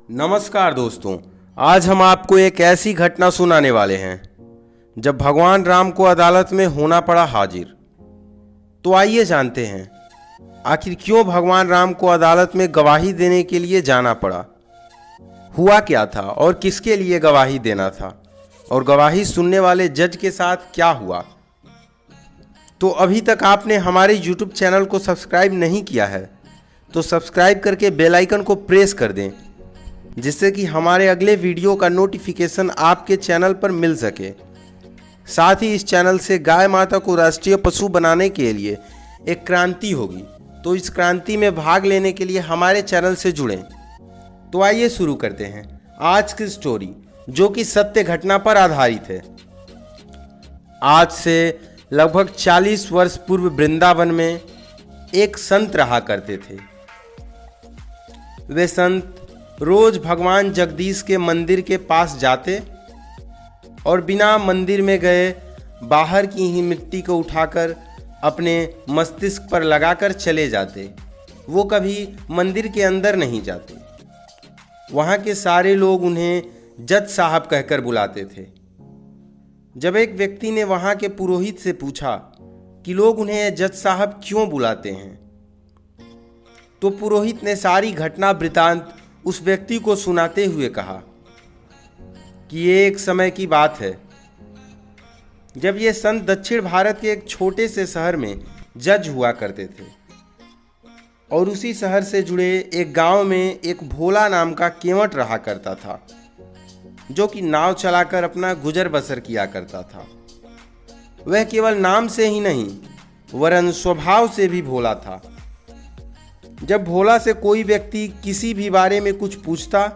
नमस्कार दोस्तों, आज हम आपको एक ऐसी घटना सुनाने वाले हैं जब भगवान राम को अदालत में होना पड़ा हाजिर। तो आइए जानते हैं आखिर क्यों भगवान राम को अदालत में गवाही देने के लिए जाना पड़ा, हुआ क्या था और किसके लिए गवाही देना था, और गवाही सुनने वाले जज के साथ क्या हुआ। तो अभी तक आपने हमारे YouTube चैनल को सब्सक्राइब नहीं किया है तो सब्सक्राइब करके बेल आइकन को प्रेस कर दें, जिससे कि हमारे अगले वीडियो का नोटिफिकेशन आपके चैनल पर मिल सके। साथ ही इस चैनल से गाय माता को राष्ट्रीय पशु बनाने के लिए एक क्रांति होगी, तो इस क्रांति में भाग लेने के लिए हमारे चैनल से जुड़ें। तो आइए शुरू करते हैं आज की स्टोरी, जो कि सत्य घटना पर आधारित है। आज से लगभग 40 वर्ष पूर्व वृंदावन में एक संत रहा करते थे। वे संत रोज भगवान जगदीश के मंदिर के पास जाते और बिना मंदिर में गए बाहर की ही मिट्टी को उठाकर अपने मस्तिष्क पर लगाकर चले जाते। वो कभी मंदिर के अंदर नहीं जाते। वहाँ के सारे लोग उन्हें जज साहब कहकर बुलाते थे। जब एक व्यक्ति ने वहाँ के पुरोहित से पूछा कि लोग उन्हें जज साहब क्यों बुलाते हैं, तो पुरोहित ने सारी घटना वृतांत उस व्यक्ति को सुनाते हुए कहा कि ये एक समय की बात है जब ये संत दक्षिण भारत के एक छोटे से शहर में जज हुआ करते थे, और उसी शहर से जुड़े एक गांव में एक भोला नाम का केवट रहा करता था, जो कि नाव चलाकर अपना गुजर बसर किया करता था। वह केवल नाम से ही नहीं वरन स्वभाव से भी भोला था। जब भोला से कोई व्यक्ति किसी भी बारे में कुछ पूछता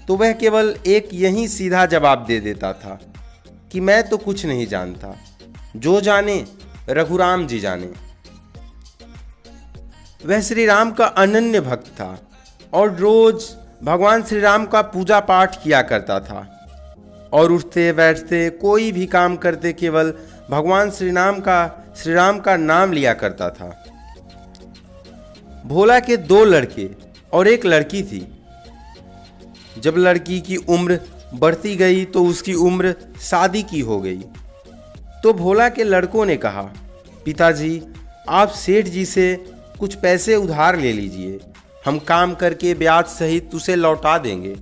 तो वह केवल एक यही सीधा जवाब दे देता था कि मैं तो कुछ नहीं जानता, जो जाने रघुराम जी जाने। वह श्री राम का अनन्य भक्त था और रोज भगवान श्री राम का पूजा पाठ किया करता था, और उठते बैठते कोई भी काम करते केवल भगवान श्री राम का नाम लिया करता था। भोला के 2 लड़के और एक लड़की थी। जब लड़की की उम्र बढ़ती गई तो उसकी उम्र शादी की हो गई। तो भोला के लड़कों ने कहा, पिताजी आप सेठ जी से कुछ पैसे उधार ले लीजिए, हम काम करके ब्याज सहित उसे लौटा देंगे।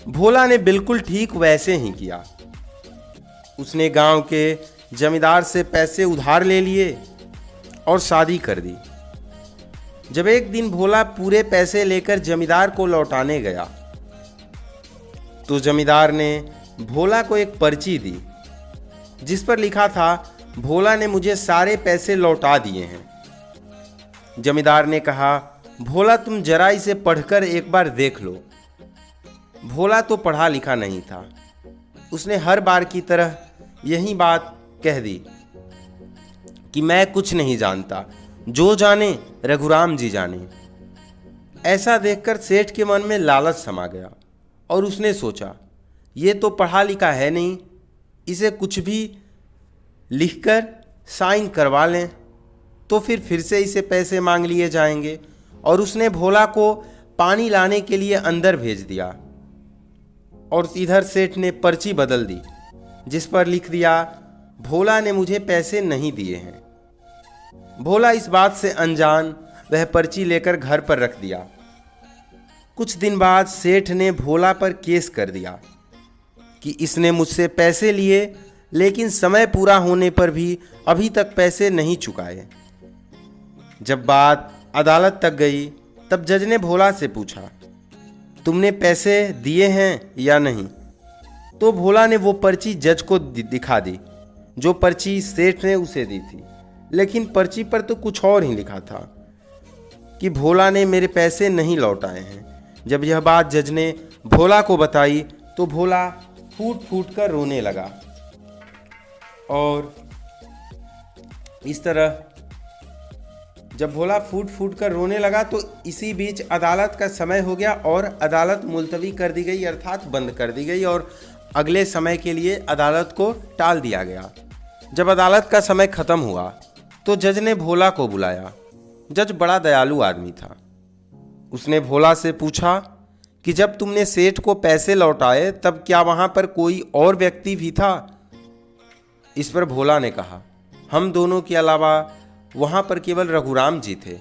भोला ने बिल्कुल ठीक वैसे ही किया। उसने गांव के जमींदार से पैसे उधार ले लिए और शादी कर दी। जब एक दिन भोला पूरे पैसे लेकर जमींदार को लौटाने गया तो जमींदार ने भोला को एक पर्ची दी, जिस पर लिखा था, भोला ने मुझे सारे पैसे लौटा दिए हैं। जमींदार ने कहा, भोला तुम जरा इसे पढ़कर एक बार देख लो। भोला तो पढ़ा लिखा नहीं था। उसने हर बार की तरह यही बात कह दी कि मैं कुछ नहीं जानता, जो जाने रघुराम जी जाने। ऐसा देखकर सेठ के मन में लालच समा गया और उसने सोचा, ये तो पढ़ा लिखा है नहीं, इसे कुछ भी लिखकर साइन करवा लें तो फिर से इसे पैसे मांग लिए जाएंगे। और उसने भोला को पानी लाने के लिए अंदर भेज दिया, और इधर सेठ ने पर्ची बदल दी, जिस पर लिख दिया, भोला ने मुझे पैसे नहीं दिए हैं। भोला इस बात से अनजान वह पर्ची लेकर घर पर रख दिया। कुछ दिन बाद सेठ ने भोला पर केस कर दिया कि इसने मुझसे पैसे लिए, लेकिन समय पूरा होने पर भी अभी तक पैसे नहीं चुकाए। जब बात अदालत तक गई तब जज ने भोला से पूछा, तुमने पैसे दिए हैं या नहीं? तो भोला ने वो पर्ची जज को दिखा दी, जो पर्ची सेठ ने उसे दी थी। लेकिन पर्ची पर तो कुछ और ही लिखा था कि भोला ने मेरे पैसे नहीं लौटाए हैं। जब यह बात जज ने भोला को बताई तो भोला फूट फूट कर रोने लगा। और इस तरह जब भोला फूट फूट कर रोने लगा तो इसी बीच अदालत का समय हो गया और अदालत मुलतवी कर दी गई, अर्थात बंद कर दी गई, और अगले समय के लिए अदालत को टाल दिया गया। जब अदालत का समय खत्म हुआ तो जज ने भोला को बुलाया। जज बड़ा दयालु आदमी था। उसने भोला से पूछा कि जब तुमने सेठ को पैसे लौटाए तब क्या वहां पर कोई और व्यक्ति भी था? इस पर भोला ने कहा, हम दोनों के अलावा वहां पर केवल रघुराम जी थे।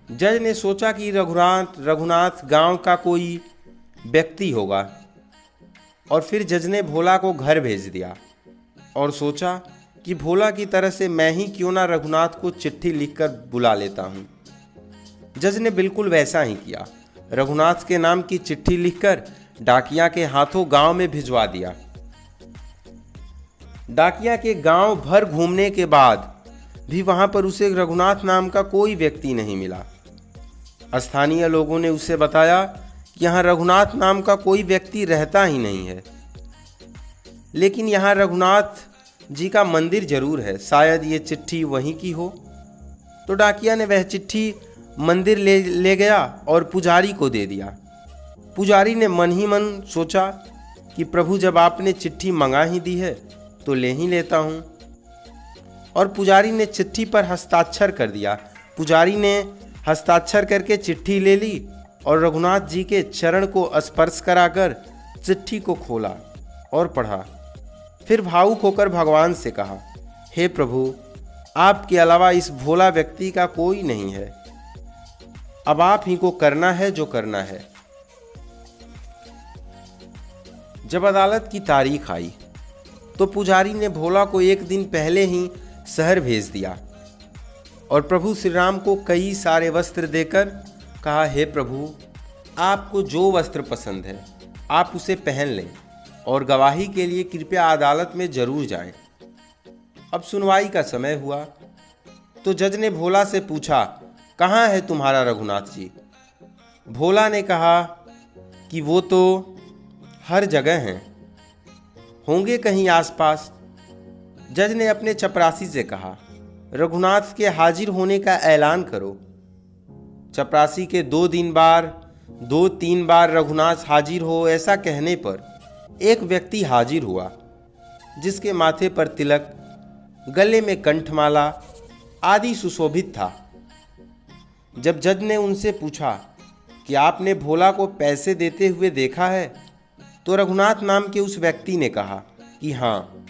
जज ने सोचा कि रघुनाथ गांव का कोई व्यक्ति होगा और फिर जज ने भोला को घर भेज दिया और सोचा कि भोला की तरह से मैं ही क्यों ना रघुनाथ को चिट्ठी लिखकर बुला लेता हूं। जज ने बिल्कुल वैसा ही किया। रघुनाथ के नाम की चिट्ठी लिखकर डाकिया के हाथों गांव में भिजवा दिया। डाकिया के गांव भर घूमने के बाद भी वहां पर उसे रघुनाथ नाम का कोई व्यक्ति नहीं मिला। स्थानीय लोगों ने उसे बताया कि यहाँ रघुनाथ नाम का कोई व्यक्ति रहता ही नहीं है, लेकिन यहाँ रघुनाथ जी का मंदिर जरूर है, शायद ये चिट्ठी वहीं की हो। तो डाकिया ने वह चिट्ठी मंदिर ले गया और पुजारी को दे दिया। पुजारी ने मन ही मन सोचा कि प्रभु जब आपने चिट्ठी मंगा ही दी है तो ले ही लेता हूँ। और पुजारी ने चिट्ठी पर हस्ताक्षर कर दिया। पुजारी ने हस्ताक्षर करके चिट्ठी ले ली और रघुनाथ जी के चरण को स्पर्श कराकर चिट्ठी को खोला और पढ़ा। फिर भावुक होकर भगवान से कहा, हे प्रभु, आपके अलावा इस भोला व्यक्ति का कोई नहीं है, अब आप ही को करना है जो करना है। जब अदालत की तारीख आई तो पुजारी ने भोला को एक दिन पहले ही शहर भेज दिया और प्रभु श्री राम को कई सारे वस्त्र देकर कहा, हे प्रभु, आपको जो वस्त्र पसंद है आप उसे पहन लें और गवाही के लिए कृपया अदालत में जरूर जाएं। अब सुनवाई का समय हुआ तो जज ने भोला से पूछा, कहाँ है तुम्हारा रघुनाथ जी? भोला ने कहा कि वो तो हर जगह हैं, होंगे कहीं आसपास। जज ने अपने चपरासी से कहा, रघुनाथ के हाजिर होने का ऐलान करो। चपरासी के 2-3 बार रघुनाथ हाजिर हो ऐसा कहने पर एक व्यक्ति हाजिर हुआ, जिसके माथे पर तिलक, गले में कंठमाला आदि सुशोभित था। जब जज ने उनसे पूछा कि आपने भोला को पैसे देते हुए देखा है, तो रघुनाथ नाम के उस व्यक्ति ने कहा कि हाँ।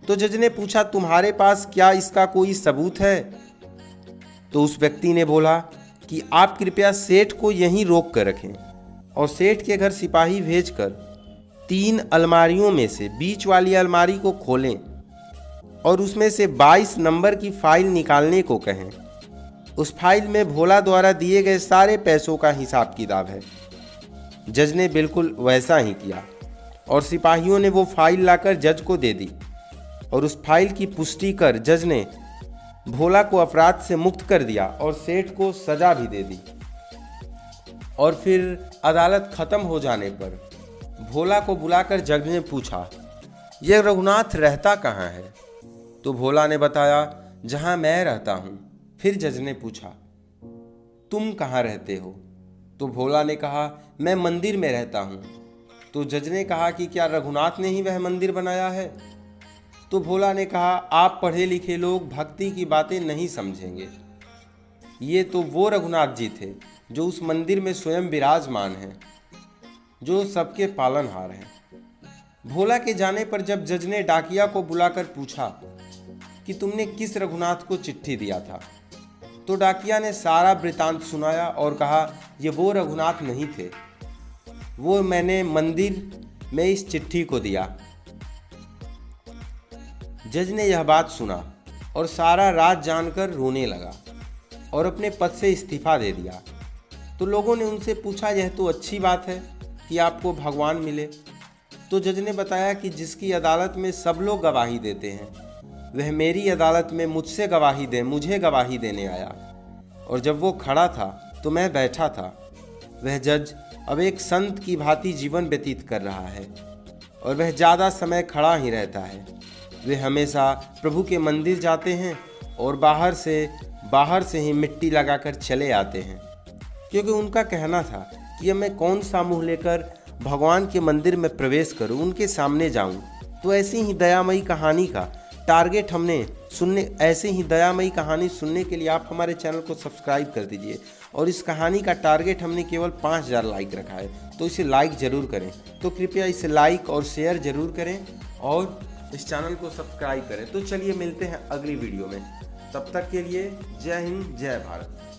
तो जज ने पूछा, तुम्हारे पास क्या इसका कोई सबूत है? तो उस व्यक्ति ने बोला कि आप कृपया सेठ को यहीं रोक कर रखें और सेठ के घर सिपाही भेजकर 3 अलमारियों में से बीच वाली अलमारी को खोलें और उसमें से 22 नंबर की फाइल निकालने को कहें। उस फाइल में भोला द्वारा दिए गए सारे पैसों का हिसाब किताब है। जज ने बिल्कुल वैसा ही किया और सिपाहियों ने वो फाइल लाकर जज को दे दी और उस फाइल की पुष्टि कर जज ने भोला को अपराध से मुक्त कर दिया और सेठ को सजा भी दे दी। और फिर अदालत खत्म हो जाने पर भोला को बुलाकर जज ने पूछा, यह रघुनाथ रहता कहाँ है? तो भोला ने बताया, जहाँ मैं रहता हूँ। फिर जज ने पूछा, तुम कहाँ रहते हो? तो भोला ने कहा, मैं मंदिर में रहता हूँ। तो जज ने कहा कि क्या रघुनाथ ने ही वह मंदिर बनाया है? तो भोला ने कहा, आप पढ़े लिखे लोग भक्ति की बातें नहीं समझेंगे। ये तो वो रघुनाथ जी थे जो उस मंदिर में स्वयं विराजमान हैं, जो सबके पालनहार हैं। भोला के जाने पर जब जज ने डाकिया को बुलाकर पूछा कि तुमने किस रघुनाथ को चिट्ठी दिया था, तो डाकिया ने सारा वृतांत सुनाया और कहा, ये वो रघुनाथ नहीं थे, वो मैंने मंदिर में इस चिट्ठी को दिया। जज ने यह बात सुना और सारा राज जानकर रोने लगा और अपने पद से इस्तीफा दे दिया। तो लोगों ने उनसे पूछा, यह तो अच्छी बात है कि आपको भगवान मिले। तो जज ने बताया कि जिसकी अदालत में सब लोग गवाही देते हैं, वह मेरी अदालत में मुझसे गवाही दे, मुझे गवाही देने आया। और जब वो खड़ा था तो मैं बैठा था। वह जज अब एक संत की भांति जीवन व्यतीत कर रहा है और वह ज़्यादा समय खड़ा ही रहता है। वे हमेशा प्रभु के मंदिर जाते हैं और बाहर से ही मिट्टी लगाकर चले आते हैं, क्योंकि उनका कहना था कि मैं कौन सा मुँह लेकर भगवान के मंदिर में प्रवेश करूं, उनके सामने जाऊं। तो ऐसी ही दयामयी कहानी का टारगेट हमने सुनने ऐसे ही दयामयी कहानी सुनने के लिए आप हमारे चैनल को सब्सक्राइब कर दीजिए। और इस कहानी का टारगेट हमने केवल 5000 लाइक रखा है, तो इसे लाइक ज़रूर करें। तो कृपया इसे लाइक और शेयर ज़रूर करें और इस चैनल को सब्सक्राइब करें। तो चलिए मिलते हैं अगली वीडियो में, तब तक के लिए जय हिंद जय भारत।